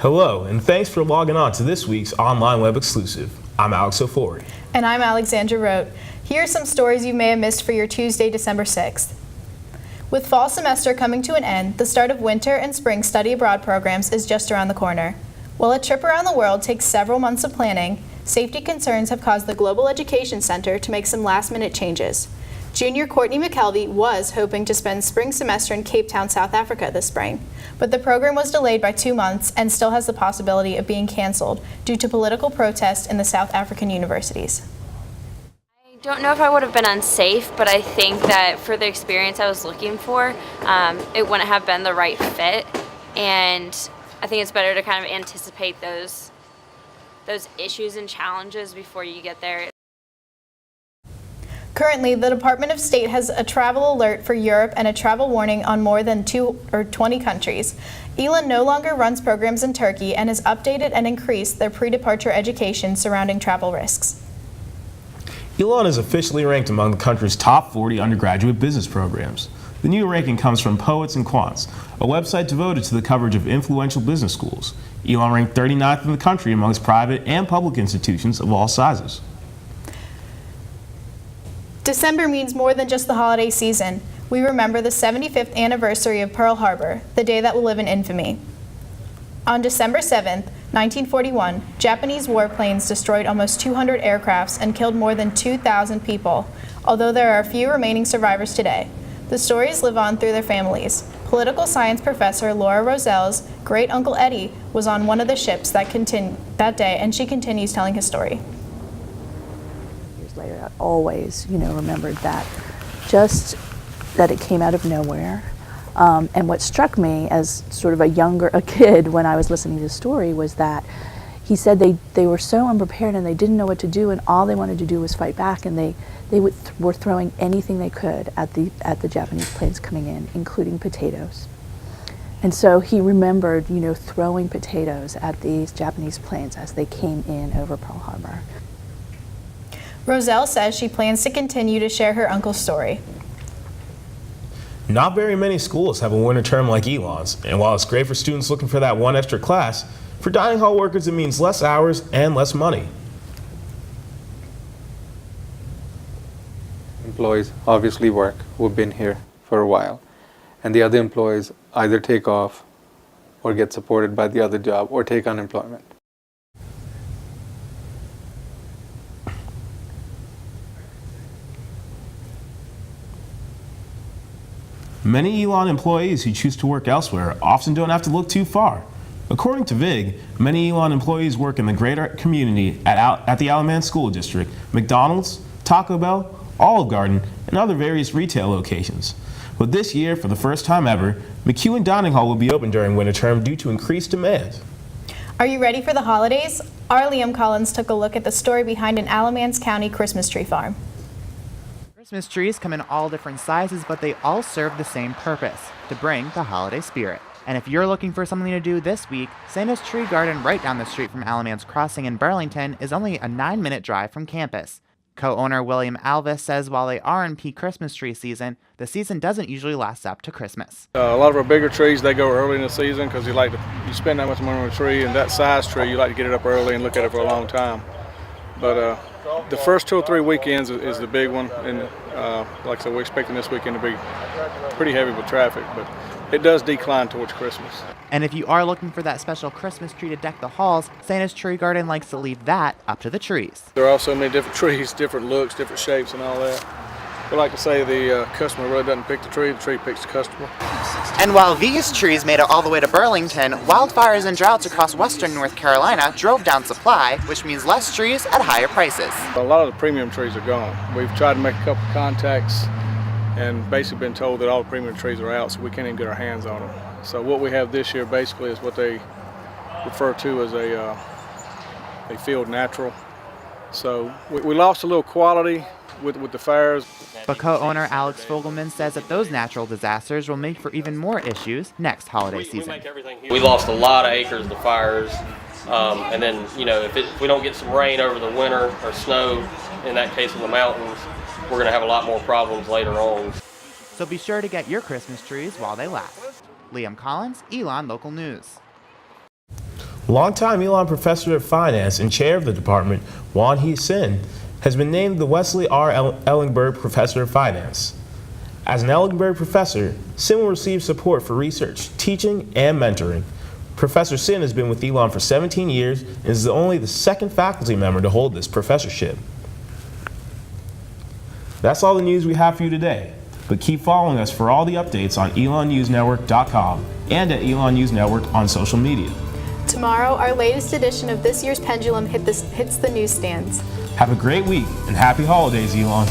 Hello, and thanks for logging on to this week's online web exclusive. I'm Alex O'Forey. And I'm Alexandra Rote. Here are some stories you may have missed for your Tuesday, December 6th. With fall semester coming to an end, the start of winter and spring study abroad programs is just around the corner. While a trip around the world takes several months of planning, safety concerns have caused the Global Education Center to make some last-minute changes. Junior Courtney McKelvey was hoping to spend spring semester in Cape Town, South Africa this spring, but the program was delayed by 2 months and still has the possibility of being canceled due to political protests in the South African universities. I don't know if I would have been unsafe, but I think that for the experience I was looking for, it wouldn't have been the right fit, and I think it's better to kind of anticipate those issues and challenges before you get there. Currently, the Department of State has a travel alert for Europe and a travel warning on more than 20 countries. ENN no longer runs programs in Turkey and has updated and increased their pre-departure education surrounding travel risks. ENN is officially ranked among the country's top 40 undergraduate business programs. The new ranking comes from Poets and Quants, a website devoted to the coverage of influential business schools. ENN ranked 39th in the country amongst private and public institutions of all sizes. December means more than just the holiday season. We remember the 75th anniversary of Pearl Harbor, the day that will live in infamy. On December 7th, 1941, Japanese warplanes destroyed almost 200 aircrafts and killed more than 2,000 people, although there are a few remaining survivors today. The stories live on through their families. Political science professor Laura Roselle's great-uncle Eddie was on one of the ships that day, and she continues telling his story. Later, I always, remembered that, just that it came out of nowhere. And what struck me as sort of a kid when I was listening to the story was that he said they were so unprepared and they didn't know what to do, and all they wanted to do was fight back, and they were throwing anything they could at the Japanese planes coming in, including potatoes. And so he remembered, throwing potatoes at these Japanese planes as they came in over Pearl Harbor. Roselle says she plans to continue to share her uncle's story. Not very many schools have a winter term like ENN's, and while it's great for students looking for that one extra class, for dining hall workers it means less hours and less money. Employees obviously work who have been here for a while, and the other employees either take off or get supported by the other job or take unemployment. Many ENN employees who choose to work elsewhere often don't have to look too far. According to VIG, many ENN employees work in the greater community at the Alamance School District, McDonald's, Taco Bell, Olive Garden, and other various retail locations. But this year, for the first time ever, McEwen Dining Hall will be open during winter term due to increased demand. Are you ready for the holidays? Our Liam Collins took a look at the story behind an Alamance County Christmas tree farm. Christmas trees come in all different sizes, but they all serve the same purpose, to bring the holiday spirit. And if you're looking for something to do this week, Santa's Tree Garden right down the street from Alamance Crossing in Burlington is only a 9-minute drive from campus. Co-owner William Alvis says while they are in peak Christmas tree season, the season doesn't usually last up to Christmas. A lot of our bigger trees, they go early in the season because you spend that much money on a tree, and that size tree, you like to get it up early and look at it for a long time. But the first 2 or 3 weekends is the big one, and like I said, we're expecting this weekend to be pretty heavy with traffic, but it does decline towards Christmas. And if you are looking for that special Christmas tree to deck the halls, Santa's Tree Garden likes to leave that up to the trees. There are so many different trees, different looks, different shapes and all that. We like to say the customer really doesn't pick the tree picks the customer. And while these trees made it all the way to Burlington, wildfires and droughts across western North Carolina drove down supply, which means less trees at higher prices. A lot of the premium trees are gone. We've tried to make a couple contacts and basically been told that all the premium trees are out, so we can't even get our hands on them. So what we have this year basically is what they refer to as a field natural. So we lost a little quality with the fires. But co-owner Alex Fogelman says that those natural disasters will make for even more issues next holiday season. We lost a lot of acres to fires, and then if we don't get some rain over the winter or snow, in that case in the mountains, we're going to have a lot more problems later on. So be sure to get your Christmas trees while they last. Liam Collins, ENN Local News. Longtime Elon Professor of Finance and Chair of the Department, Juan He Sin, has been named the Wesley R. Ellingberg Professor of Finance. As an Ellingberg Professor, Sin will receive support for research, teaching, and mentoring. Professor Sin has been with Elon for 17 years and is only the second faculty member to hold this professorship. That's all the news we have for you today, but keep following us for all the updates on elonnewsnetwork.com and at Elon News Network on social media. Tomorrow, our latest edition of this year's Pendulum hits the newsstands. Have a great week and happy holidays, Elon.